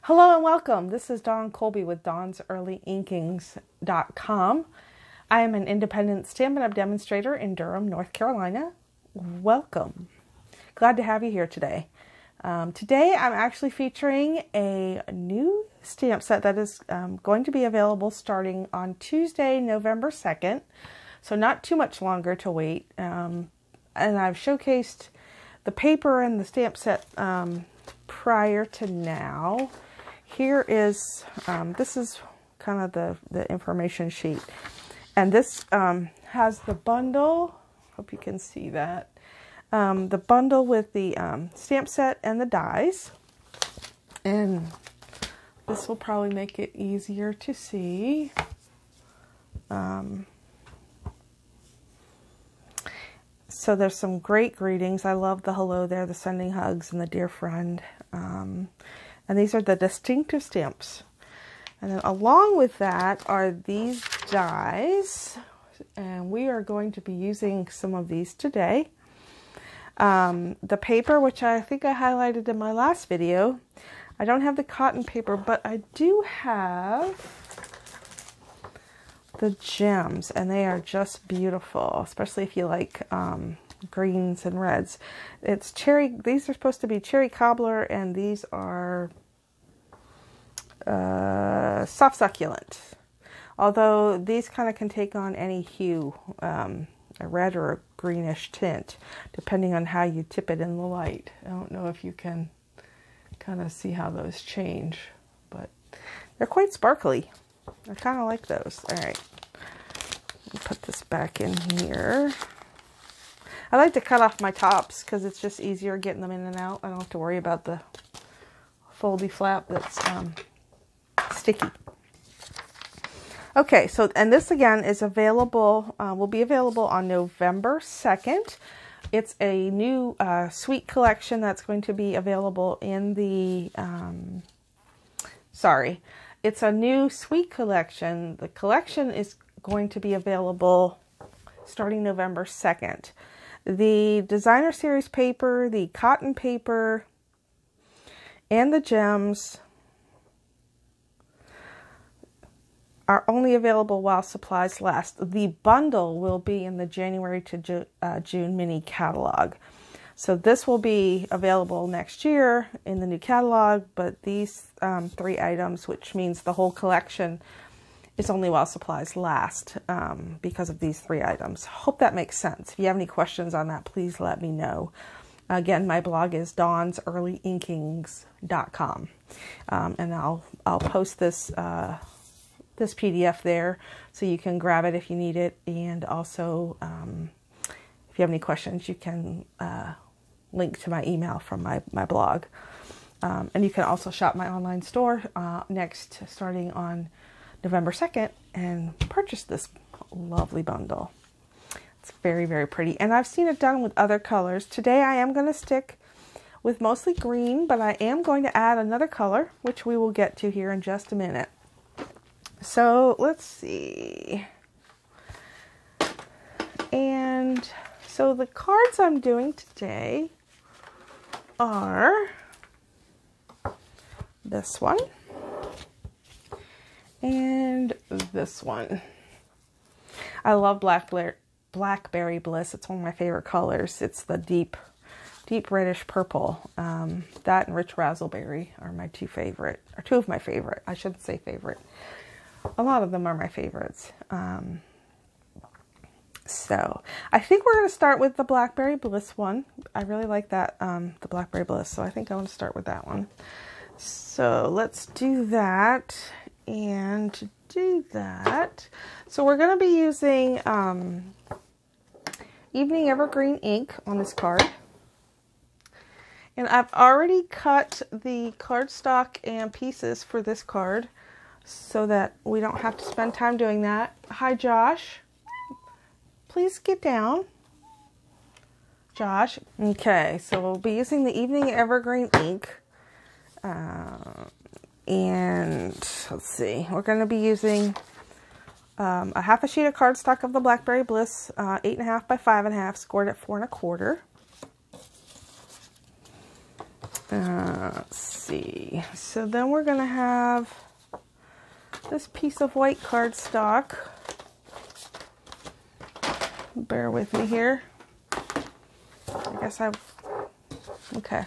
Hello and welcome. This is Dawn Colby with DawnsEarlyInkings.com. I am an independent Stampin' Up! Demonstrator in Durham, North Carolina. Welcome. Glad to have you here today. Today I'm actually featuring a new stamp set that is going to be available starting on Tuesday, November 2nd. So not too much longer to wait. And I've showcased the paper and the stamp set prior to now. Here is, this is kind of the information sheet. And this has the bundle, hope you can see that, the bundle with the stamp set and the dies. And this will probably make it easier to see. So there's some great greetings. I love the hello there, the sending hugs, and the dear friend. And these are the distinctive stamps. And then along with that are these dies. And we are going to be using some of these today. The paper, which I think I highlighted in my last video. I don't have the cotton paper, but I do have the gems. And they are just beautiful, especially if you like greens and reds. It's cherry. These are supposed to be cherry cobbler, and these are soft succulent. Although these kind of can take on any hue, a red or a greenish tint, depending on how you tip it in the light. I don't know if you can kind of see how those change, but they're quite sparkly. I kind of like those. All right, let me put this back in here. I like to cut off my tops because it's just easier getting them in and out. I don't have to worry about the foldy flap that's sticky. Okay, so, and this again is available, will be available on November 2nd. It's a new suite collection that's going to be available in the, it's a new suite collection. The collection is going to be available starting November 2nd. The designer series paper, the cotton paper, and the gems are only available while supplies last. The bundle will be in the January to June mini catalog. So this will be available next year in the new catalog, but these 3 items, which means the whole collection, is only while supplies last because of these 3 items. Hope that makes sense. If you have any questions on that, please let me know. Again, my blog is DawnsEarlyInkings.com, and I'll post this this PDF there so you can grab it if you need it. And also, if you have any questions, you can link to my email from my blog. And you can also shop my online store starting on November 2nd and purchase this lovely bundle. It's very, very pretty. And I've seen it done with other colors. Today I am going to stick with mostly green, but I am going to add another color, which we will get to here in just a minute. So let's see. And so the cards I'm doing today are this one and this one. I love Blackberry Bliss. It's one of my favorite colors. It's the deep reddish purple. That and Rich Razzleberry are my two of my favorite. I shouldn't say favorite. A lot of them are my favorites. So I think we're going to start with the Blackberry Bliss one. I really like that, the Blackberry Bliss. So I think I want to start with that one. So let's do that. And to do that, so we're going to be using Evening Evergreen ink on this card. And I've already cut the cardstock and pieces for this card so that we don't have to spend time doing that. Hi, Josh. Please get down. Josh. Okay, so we'll be using the Evening Evergreen ink. And let's see, we're going to be using a half a sheet of cardstock of the Blackberry Bliss, 8.5 by 5.5, scored at 4 1/4. Let's see. So then we're going to have this piece of white cardstock. Bear with me here. Okay.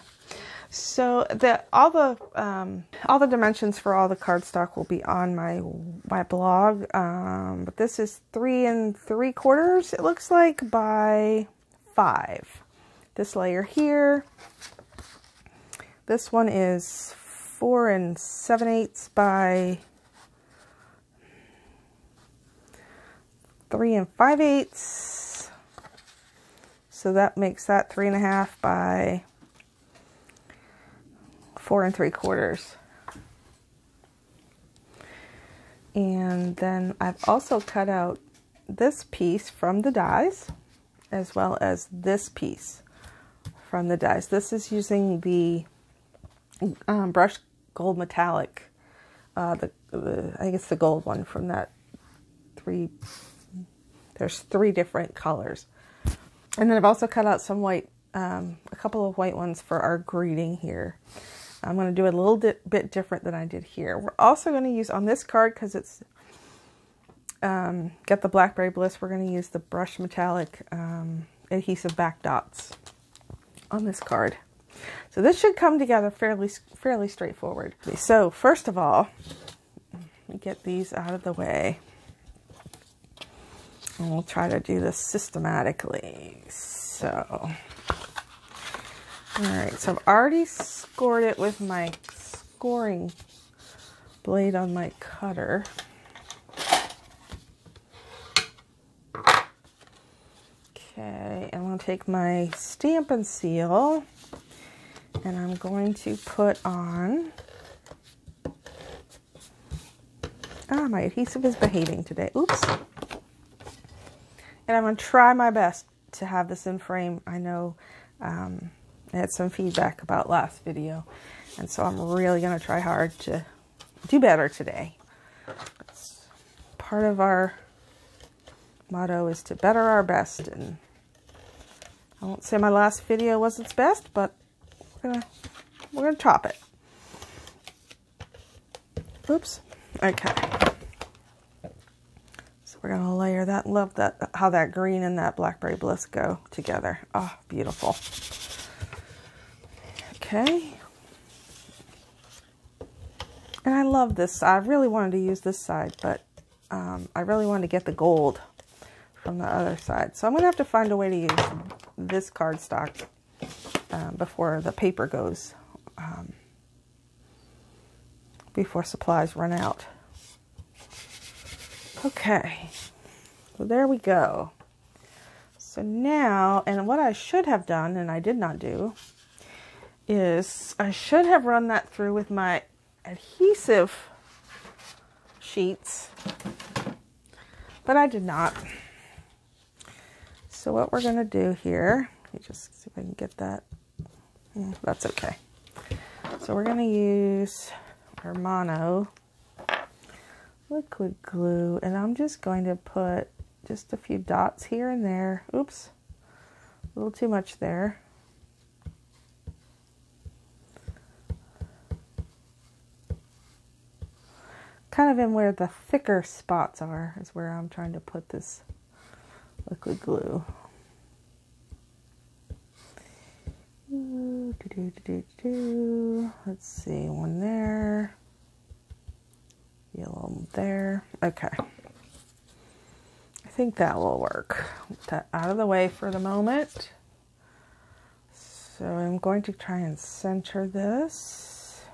So all the dimensions for all the cardstock will be on my blog. But this is 3 3/4, it looks like, by 5. This layer here. This one is 4 7/8 by 3 5/8. So that makes that 3.5 by 4 3/4. And then I've also cut out this piece from the dies, as well as this piece from the dies. This is using the brushed gold metallic, I think it's the gold one from that there's 3 different colors. And then I've also cut out some white, a couple of white ones for our greeting here. I'm going to do it a little bit different than I did here. We're also going to use on this card, because it's got the Blackberry Bliss, we're going to use the brushed metallic adhesive back dots on this card. So this should come together fairly straightforward. So first of all, let me get these out of the way. And we'll try to do this systematically. So, alright, so I've already scored it with my scoring blade on my cutter. Okay, I'm going to take my Stampin' Seal and I'm going to put on, my adhesive is behaving today. Oops. And I'm going to try my best to have this in frame. I know I had some feedback about last video, and so I'm really going to try hard to do better today. It's part of our motto is to better our best, and I won't say my last video was its best, but we're gonna top it. Oops. Okay. So we're gonna layer that. Love that, how that green and that Blackberry Bliss go together. Oh, beautiful. Okay. And I love this. I really wanted to use this side, but I really wanted to get the gold from the other side. So I'm gonna have to find a way to use this cardstock before the paper goes, before supplies run out. Okay, so there we go. So now, and what I should have done, and I did not do, is I should have run that through with my adhesive sheets, but I did not. So what we're going to do here, let me just see if I can get that. That's okay. So we're going to use our mono liquid glue, and I'm just going to put just a few dots here and there. Oops, a little too much there. Kind of in where the thicker spots are is where I'm trying to put this liquid glue. Let's see, one there, yellow there. Okay, I think that will work. Put that out of the way for the moment. So I'm going to try and center this.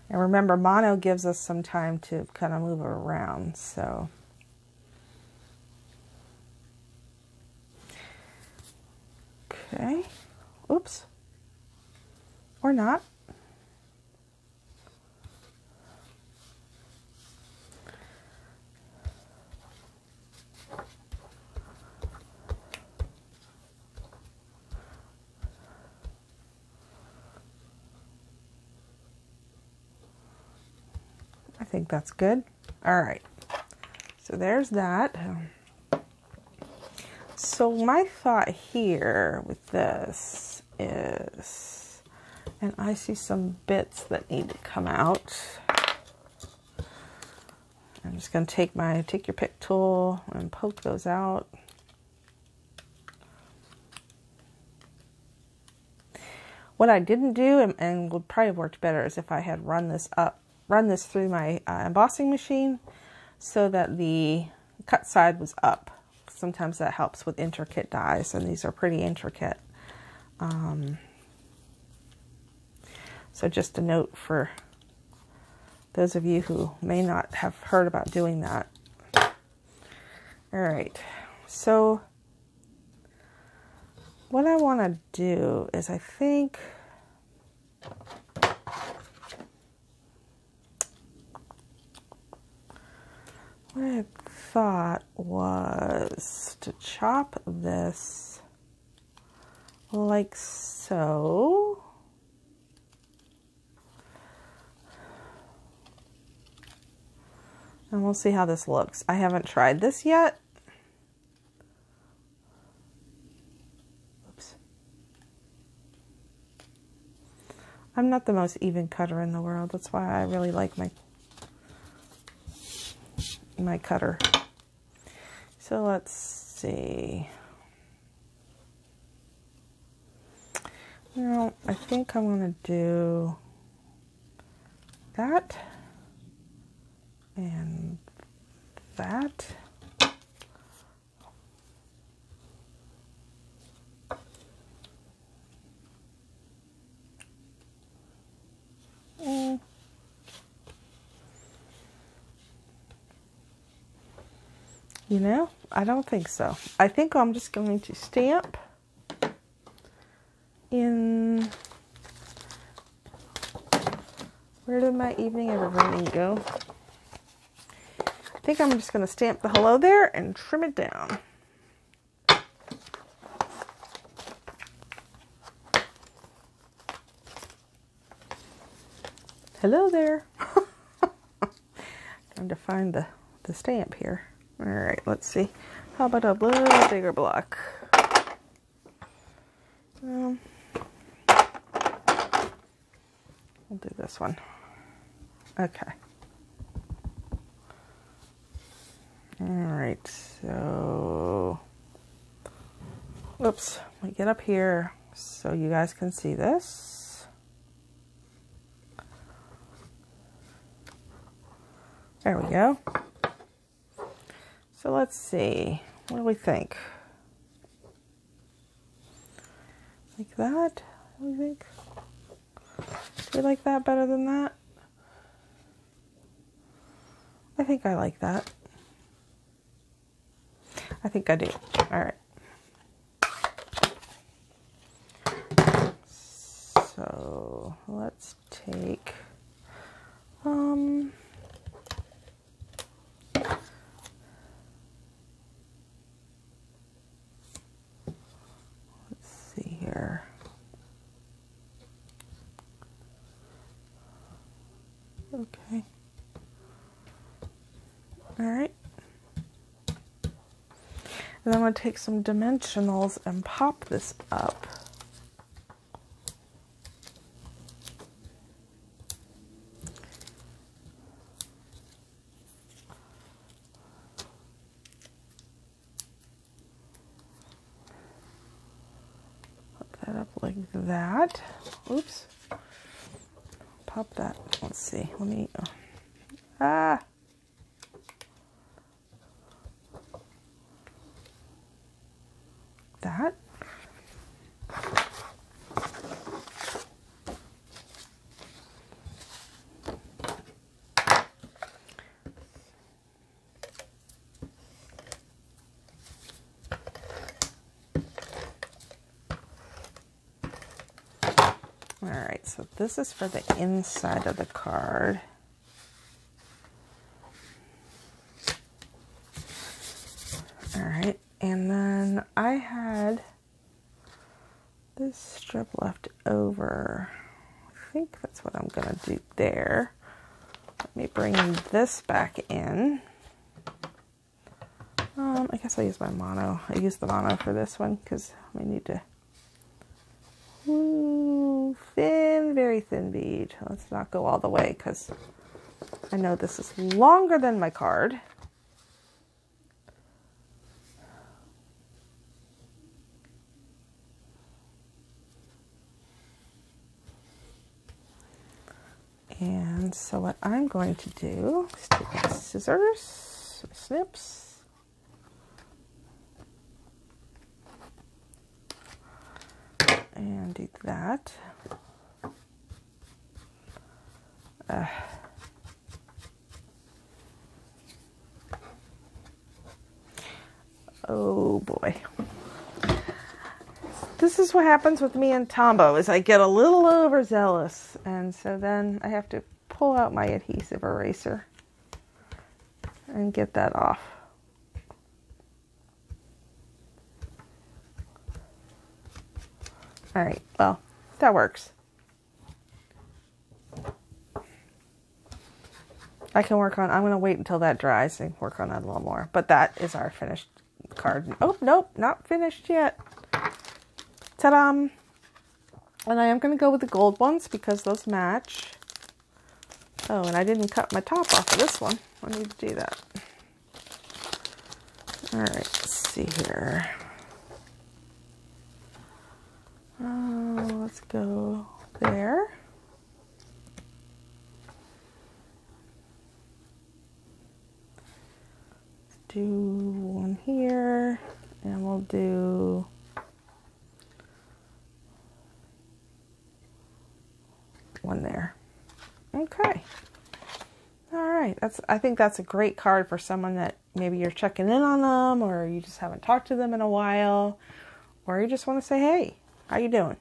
And remember, mono gives us some time to kind of move it around, so. Okay, oops, or not. I think that's good. All right, so there's that. So my thought here with this is And I see some bits that need to come out. I'm just going to take your pick tool and poke those out. What I didn't do, and would probably have worked better, is if I had run this through my embossing machine so that the cut side was up. Sometimes that helps with intricate dies, and these are pretty intricate. So just a note for those of you who may not have heard about doing that. All right, so what I want to do is, I think what I thought was to chop this like so. And we'll see how this looks. I haven't tried this yet. Oops. I'm not the most even cutter in the world. That's why I really like my cutter. So let's see. Now, I think I'm going to do that. And that. You know, I don't think so. I think I'm just going to stamp in... Where did my evening evergreen go? I think I'm just going to stamp the hello there and trim it down. Hello there. Time to find the stamp here. All right, let's see. How about a little bigger block? We'll do this one. Okay. All right, so, whoops, let me get up here so you guys can see this. There we go. So let's see, what do we think? Like that? What do you think? Do you like that better than that? I think I like that. I think I do. All right. So let's take, let's see here. Okay. All right. And I'm going to take some dimensionals and pop this up. Put that up like that. Oops. Pop that. Let's see. Let me... that. All right, so this is for the inside of the card. All right, and then I had this strip left over. I think that's what I'm gonna do there. Let me bring this back in. I guess I'll use my mono. I use the mono for this one because we need to Ooh, thin, very thin bead. Let's not go all the way because I know this is longer than my card. And so what I'm going to do is take my scissors, snips, and do that. Oh boy. This is what happens with me and Tombow, is I get a little overzealous, and so then I have to pull out my adhesive eraser and get that off. All right, well, that works. I'm going to wait until that dries and work on that a little more, but that is our finished card. Oh, nope, not finished yet. Ta-da! And I am going to go with the gold ones because those match. Oh, and I didn't cut my top off of this one. I need to do that. All right, let's see here. Let's go there. Let's do one here, and we'll do one there. Okay. All right. I think that's a great card for someone that maybe you're checking in on them, or you just haven't talked to them in a while, or you just want to say, hey, how you doing?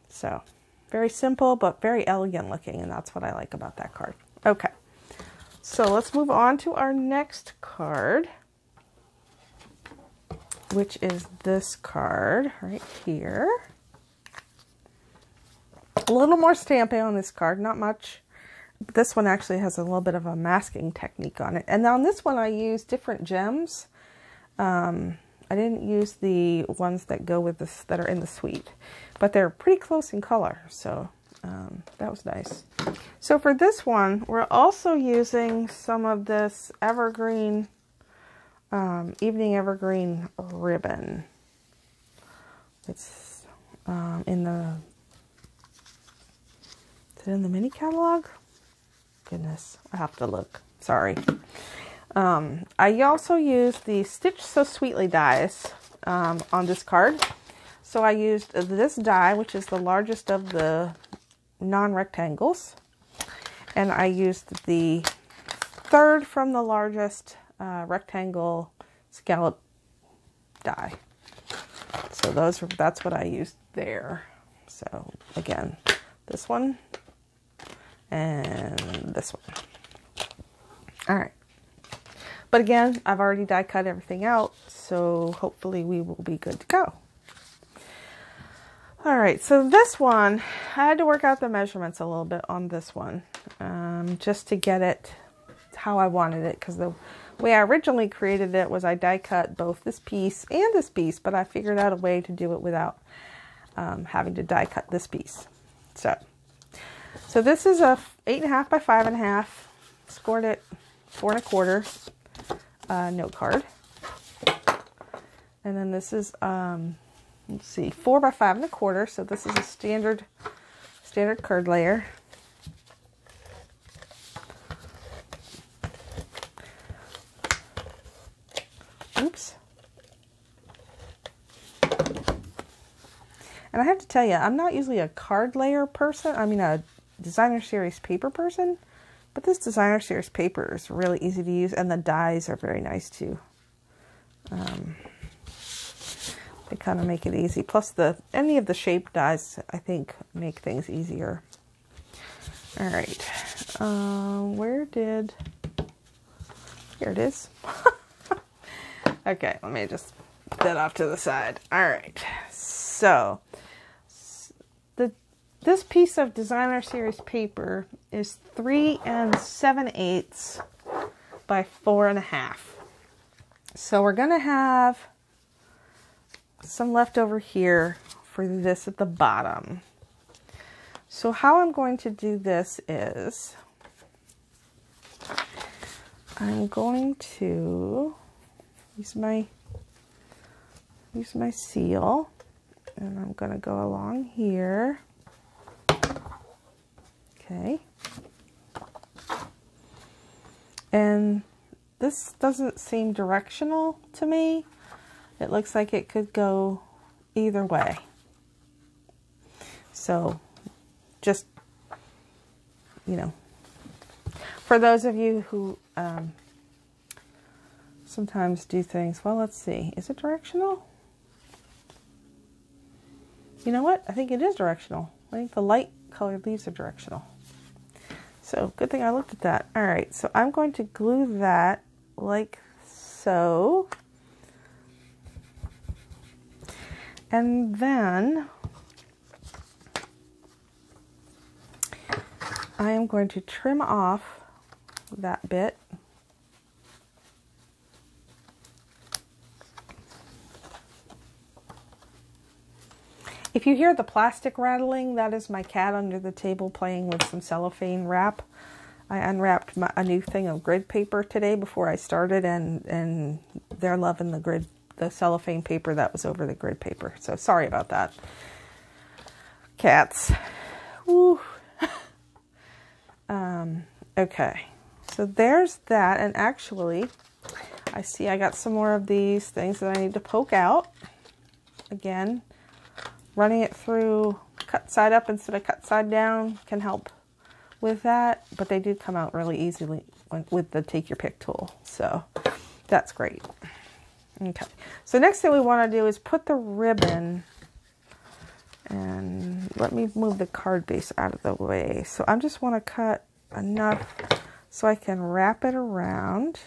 So very simple, but very elegant looking. And that's what I like about that card. Okay. So let's move on to our next card, which is this card right here. A little more stamping on this card, not much. This one actually has a little bit of a masking technique on it. And on this one I used different gems. I didn't use the ones that go with this, that are in the suite, but they're pretty close in color. So that was nice. So for this one, we're also using some of this evergreen, evening evergreen ribbon. It's in the mini catalog? Goodness, I have to look. Sorry. I also use the Stitch So Sweetly dies on this card. So I used this die, which is the largest of the non-rectangles. And I used the third from the largest rectangle scallop die. So that's what I used there. So again, this one and this one. All right. But again, I've already die cut everything out, so hopefully we will be good to go. All right, so this one, I had to work out the measurements a little bit on this one, just to get it how I wanted it, because the way I originally created it was I die cut both this piece and this piece, but I figured out a way to do it without having to die cut this piece. So this is a 8.5 by 5.5, scored at 4 1/4 note card. And then this is, let's see, 4 by 5 1/4. So this is a standard card layer. Oops. And I have to tell you, I'm not usually a card layer person. I mean, a designer series paper person. But this designer series paper is really easy to use, and the dies are very nice too. They kind of make it easy. Plus, any of the shape dies, I think, make things easier. All right, here it is. Okay, let me just put that off to the side. All right, so this piece of designer series paper is 3 7/8 by 4 1/2. So we're gonna have some left over here for this at the bottom. So how I'm going to do this is I'm going to use my seal, and I'm going to go along here. Okay. And this doesn't seem directional to me. It looks like it could go either way. So just, you know, for those of you who sometimes do things, well, let's see, is it directional? You know what? I think it is directional. I think the light colored leaves are directional. So good thing I looked at that. All right, so I'm going to glue that like so. And then I am going to trim off that bit. If you hear the plastic rattling, that is my cat under the table playing with some cellophane wrap. I unwrapped a new thing of grid paper today before I started, and they're loving the cellophane paper that was over the grid paper. So sorry about that. Cats. Woo. Okay, so there's that, and actually, I see I got some more of these things that I need to poke out. Again, running it through cut side up instead of cut side down can help with that, but they do come out really easily with the take your pick tool, so that's great. Okay, so next thing we want to do is put the ribbon, and let me move the card base out of the way. So I just want to cut enough so I can wrap it around,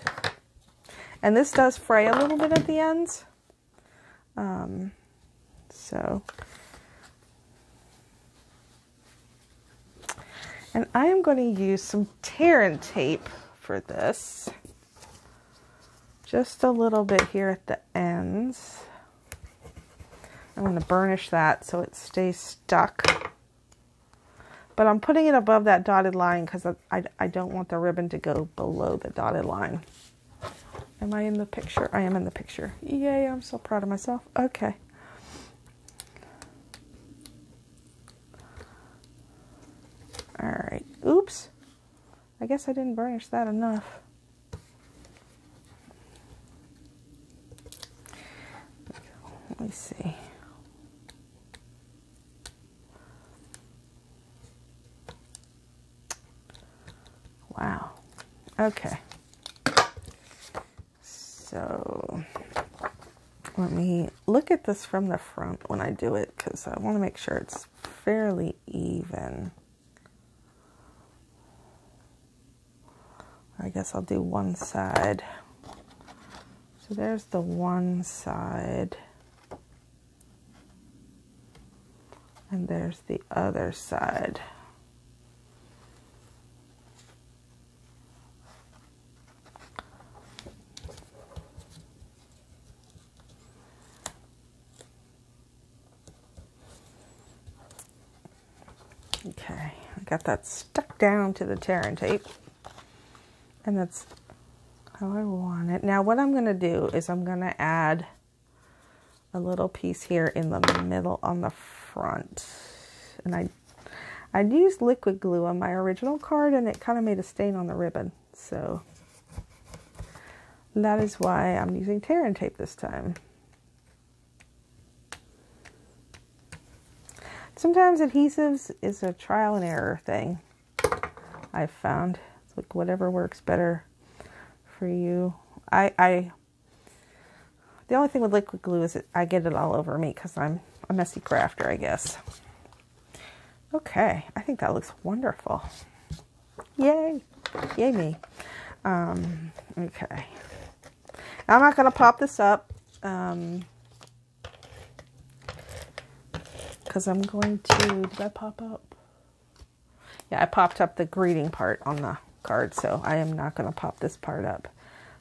and this does fray a little bit at the ends, so, and I am going to use some tear and tape for this, just a little bit here at the ends. I'm going to burnish that so it stays stuck. But I'm putting it above that dotted line because I don't want the ribbon to go below the dotted line. Am I in the picture? I am in the picture. Yay, I'm so proud of myself. Okay. All right. Oops. I guess I didn't burnish that enough. Let me see. Wow. Okay. So let me look at this from the front when I do it, because I want to make sure it's fairly even. I guess I'll do one side. So there's the one side. And there's the other side. Okay, I got that stuck down to the tear and tape. And that's how I want it. Now what I'm going to do is I'm going to add a little piece here in the middle on the front. And I'd used liquid glue on my original card, and it kind of made a stain on the ribbon. So that is why I'm using tear and tape this time. Sometimes adhesives is a trial and error thing, I've found. It's like whatever works better for you. The only thing with liquid glue is I get it all over me because I'm a messy crafter, I guess. Okay, I think that looks wonderful. Yay! Yay me. Okay. Now I'm not going to pop this up. Because I'm going to, did I pop up? Yeah, I popped up the greeting part on the card, so I am not going to pop this part up.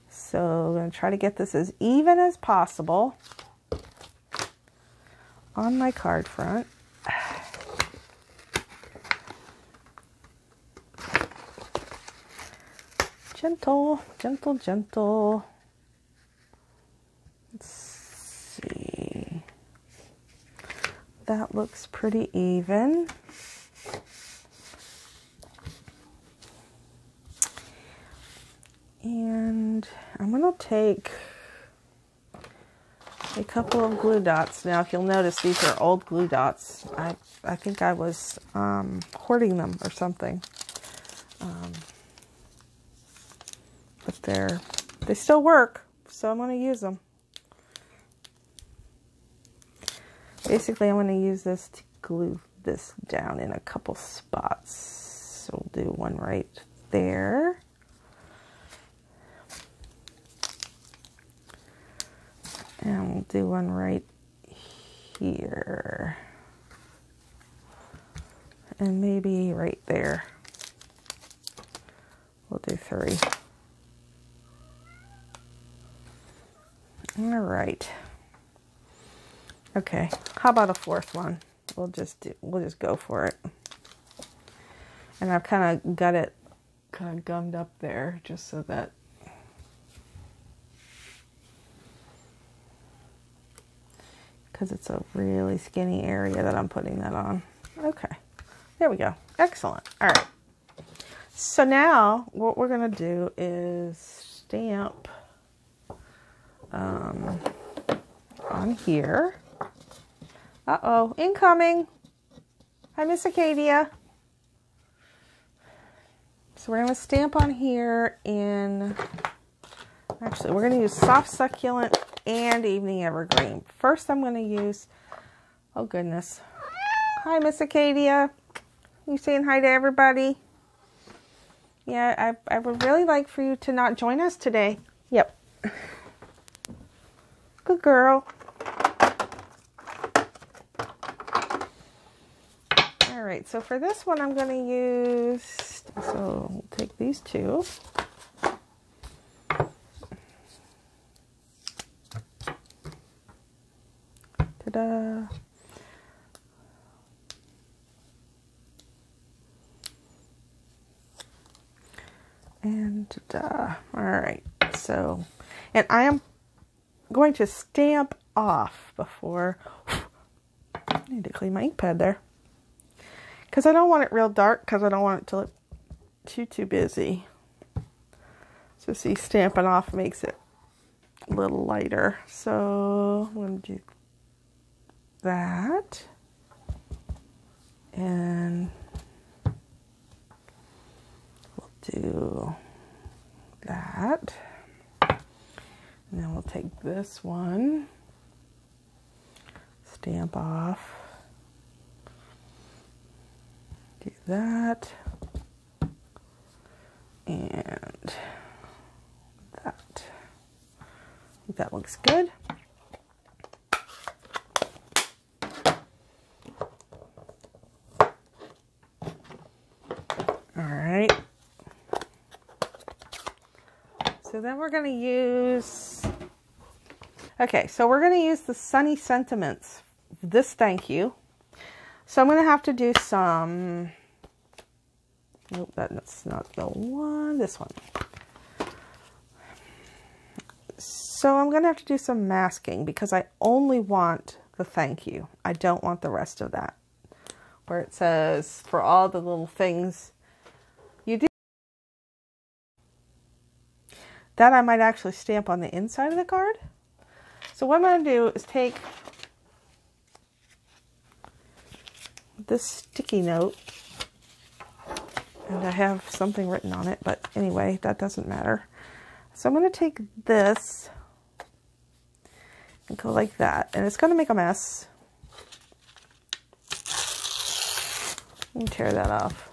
So I'm going to try to get this as even as possible on my card front. Gentle, gentle, gentle. Let's see. That looks pretty even. And I'm going to take a couple of glue dots. Now, if you'll notice, these are old glue dots. I think I was hoarding them or something. But they still work, so I'm going to use them. Basically, I'm going to use this to glue this down in a couple spots. So we'll do one right there. And we'll do one right here. And maybe right there. We'll do 3. All right. Okay. How about a 4th one? We'll just go for it. And I've kind of got it kind of gummed up there just so that because it's a really skinny area that I'm putting that on. Okay. There we go. Excellent. All right. So now what we're going to do is stamp on here. Uh-oh, incoming. Hi, Miss Acadia. So we're going to stamp on here in, actually, we're going to use soft succulent and evening evergreen. First, I'm going to use, oh goodness. Hi, Miss Acadia. You saying hi to everybody? Yeah, I would really like for you to not join us today. Yep. Good girl. All right, so for this one, I'm going to use, so we'll take these 2. Ta-da. And ta-da. All right, so, and I am going to stamp off before, I need to clean my ink pad there. Because I don't want it real dark, because I don't want it to look too busy. So see, stamping off makes it a little lighter. So I'm going to do that. And we'll do that. And then we'll take this one, stamp off, do that, and that. I think that looks good. All right. So then we're going to use, okay, so we're going to use the Sunny Sentiments, this thank you. So I'm going to have to do some, nope, that's not the one, this one. So I'm going to have to do some masking because I only want the thank you. I don't want the rest of that. Where it says, for all the little things you do. That I might actually stamp on the inside of the card. So what I'm going to do is take this sticky note, and I have something written on it, but anyway, that doesn't matter. So I'm going to take this and go like that, and it's going to make a mess. Let me tear that off.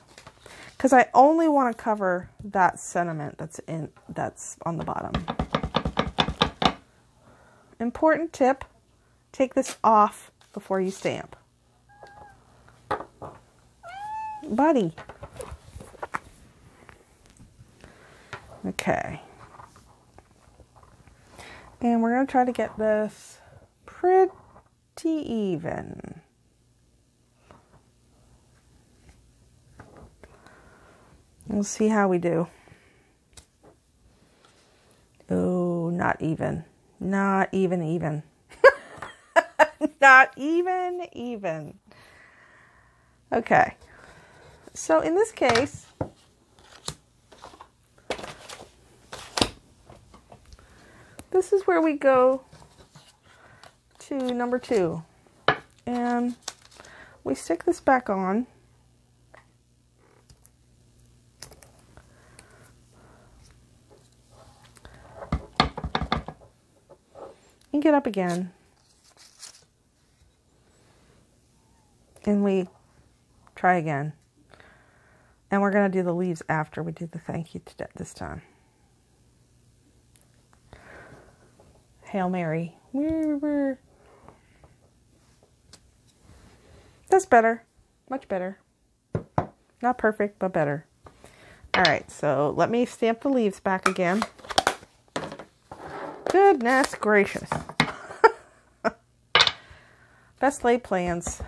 Because I only want to cover that sentiment that's on the bottom. Important tip, take this off before you stamp. Buddy. Okay. And we're going to try to get this pretty even. We'll see how we do. Oh, not even. Not even. Not even. Okay. So in this case, this is where we go to number 2. And we stick this back on. And get up again. And we try again. And we're going to do the leaves after we do the thank you this time. Hail Mary. That's better. Much better. Not perfect, but better. Alright, so let me stamp the leaves back again. Goodness gracious. Best laid plans.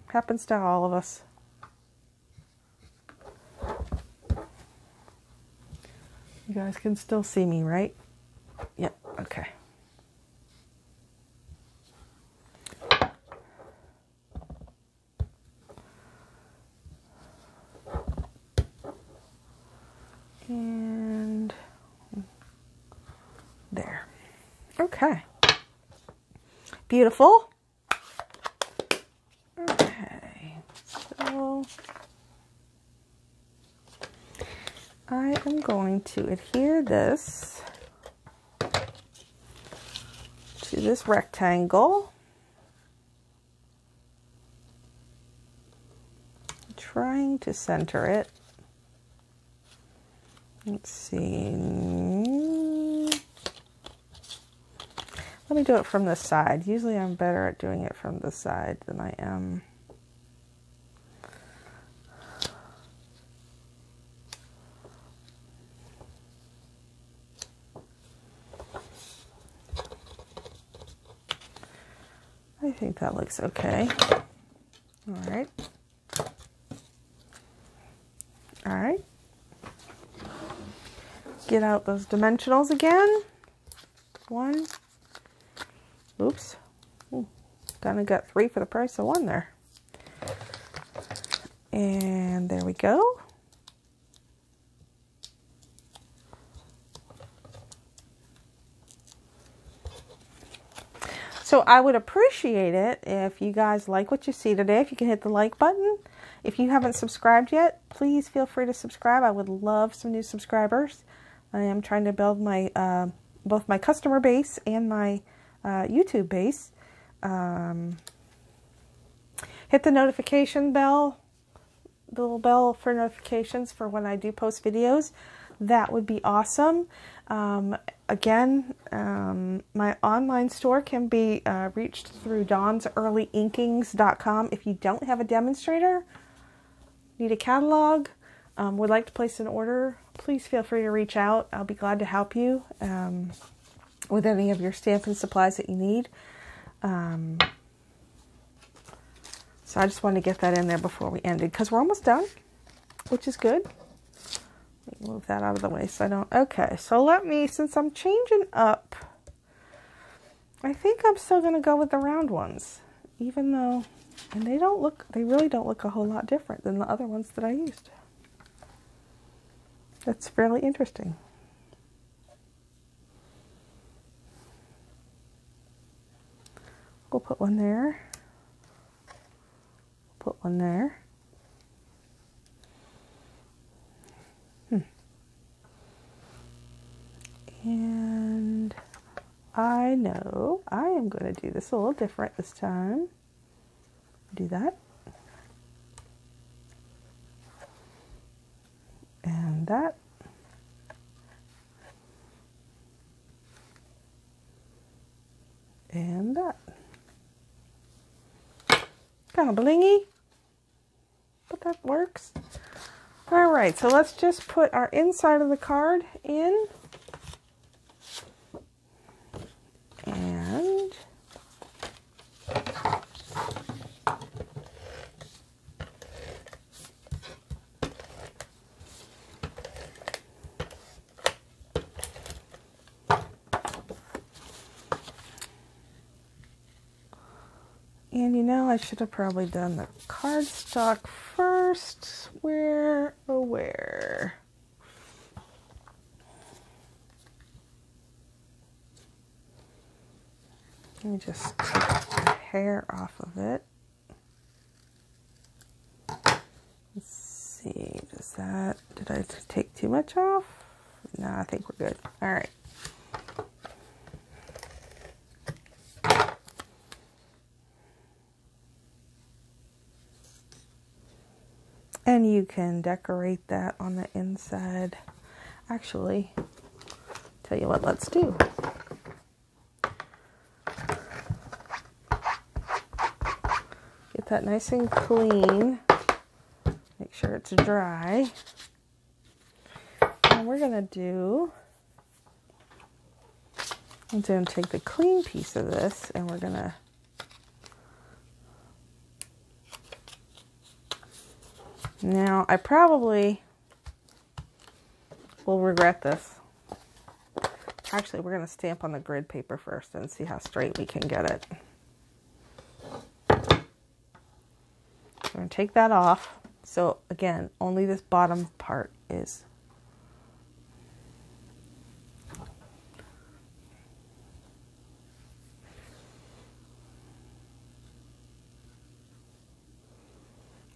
Happens to all of us. You guys can still see me, right? Yep, okay. And there. Okay. Beautiful. Okay. So I am going to adhere this to this rectangle. Trying to center it. Let's see. Let me do it from the side. Usually I'm better at doing it from the side than I am. I think that looks okay. All right. All right. Get out those dimensionals again. 1. Oops. Kind of got 3 for the price of 1 there. And there we go. So I would appreciate it if you guys like what you see today. If you can hit the like button. If you haven't subscribed yet, please feel free to subscribe. I would love some new subscribers. I am trying to build my both my customer base and my YouTube base. Hit the notification bell, the little bell for notifications for when I do post videos. That would be awesome. Again, my online store can be reached through dawnsearlyinkings.com. If you don't have a demonstrator, need a catalog, would like to place an order, please feel free to reach out. I'll be glad to help you with any of your stamping supplies that you need. So I just wanted to get that in there before we ended, because we're almost done, which is good. Let me move that out of the way so I don't... Okay, so let me, since I'm changing up, I think I'm still going to go with the round ones, even though, and they really don't look a whole lot different than the other ones that I used. That's fairly interesting. We'll put one there. Put one there. And I know I am going to do this a little different this time. Do that. And that. And that. Kind of blingy, but that works. All right, so let's just put our inside of the card in. And And you know, I should have probably done the cardstock first. Where, oh where? Let me just take the hair off of it. Let's see, did I take too much off? No, I think we're good. All right. And you can decorate that on the inside. Actually, tell you what, let's do. Get that nice and clean. Make sure it's dry. And we're going to do, I'm going to take the clean piece of this and we're going to now, I probably will regret this. Actually, we're going to stamp on the grid paper first and see how straight we can get it. We're going to take that off. So again, only this bottom part is.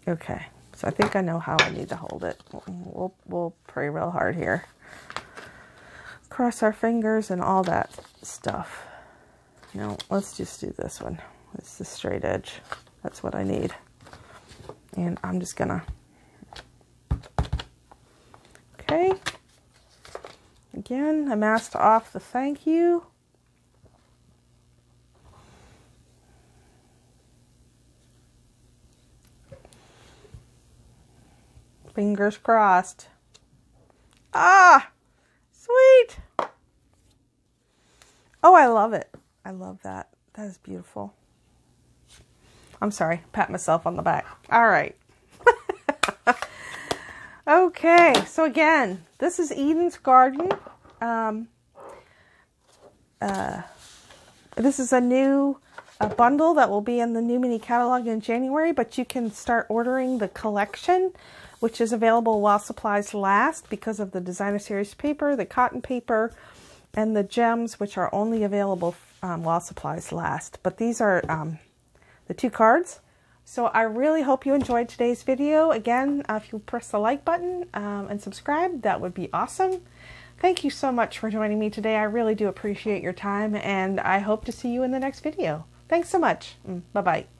Okay. So I think I know how I need to hold it. We'll pray real hard here. Cross our fingers and all that stuff. No, let's just do this one. It's the straight edge. That's what I need. And I'm just gonna, okay. Again, I masked off the thank you. Fingers crossed. Ah, sweet. Oh, I love it. I love that. That is beautiful. I'm sorry, pat myself on the back. All right. Okay, so again, this is Eden's Garden. This is a new bundle that will be in the new mini catalog in January, but you can start ordering the collection, which is available while supplies last because of the designer series paper, the cotton paper, and the gems, which are only available while supplies last. But these are the 2 cards. So I really hope you enjoyed today's video. Again, if you press the like button and subscribe, that would be awesome. Thank you so much for joining me today. I really do appreciate your time, and I hope to see you in the next video. Thanks so much. Bye-bye.